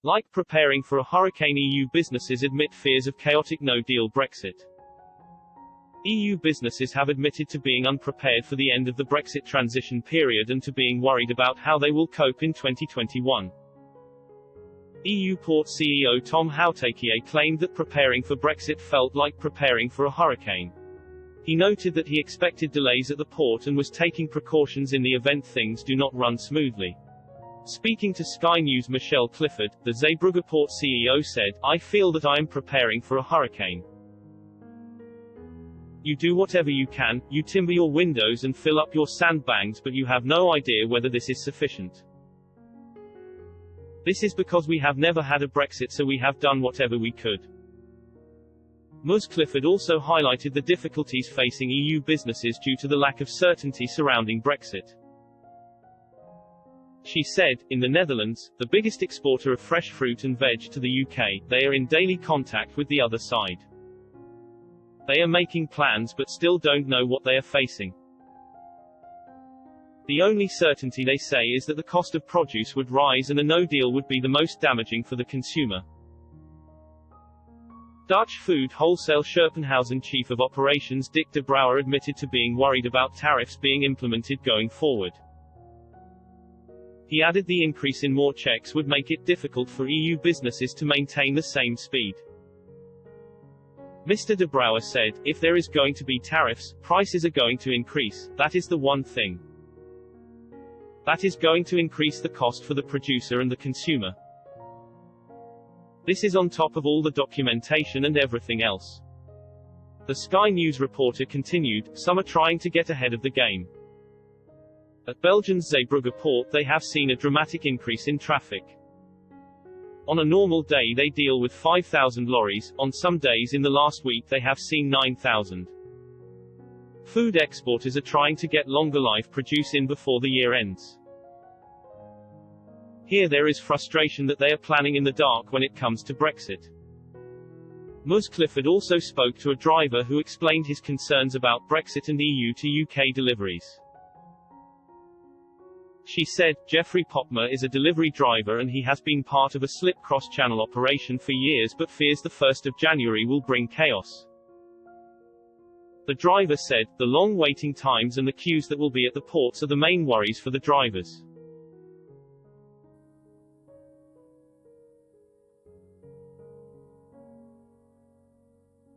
Like preparing for a hurricane, EU businesses admit fears of chaotic no-deal Brexit. EU businesses have admitted to being unprepared for the end of the Brexit transition period and to being worried about how they will cope in 2021. EU port CEO c.h.a.o.t.i.c claimed that preparing for Brexit felt like preparing for a hurricane. He noted that he expected delays at the port and was taking precautions in the event things do not run smoothly. Speaking to Sky News' Michelle Clifford, the Zeebrugge port CEO said, "I feel that I am preparing for a hurricane. You do whatever you can, you timber your windows and fill up your sandbanks, but you have no idea whether this is sufficient. This is because we have never had a Brexit, so we have done whatever we could." Ms. Clifford also highlighted the difficulties facing EU businesses due to the lack of certainty surrounding Brexit. She said, "In the Netherlands, the biggest exporter of fresh fruit and veg to the UK, they are in daily contact with the other side. They are making plans but still don't know what they are facing. The only certainty, they say, is that the cost of produce would rise and a no-deal would be the most damaging for the consumer." Dutch food wholesale Scherpenhausen Chief of Operations Dick de Brouwer admitted to being worried about tariffs being implemented going forward. He added the increase in more checks would make it difficult for EU businesses to maintain the same speed. Mr. de Brouwer said, "If there is going to be tariffs, prices are going to increase, that is the one thing. That is going to increase the cost for the producer and the consumer. This is on top of all the documentation and everything else." The Sky News reporter continued, "Some are trying to get ahead of the game. At Belgium's Zeebrugge port they have seen a dramatic increase in traffic. On a normal day they deal with 5,000 lorries, on some days in the last week they have seen 9,000. Food exporters are trying to get longer life produce in before the year ends. Here there is frustration that they are planning in the dark when it comes to Brexit." Ms. Clifford also spoke to a driver who explained his concerns about Brexit and EU to UK deliveries. She said, "Jeffrey Popmer is a delivery driver and he has been part of a slip cross-channel operation for years but fears the 1st of January will bring chaos." The driver said, "The long waiting times and the queues that will be at the ports are the main worries for the drivers.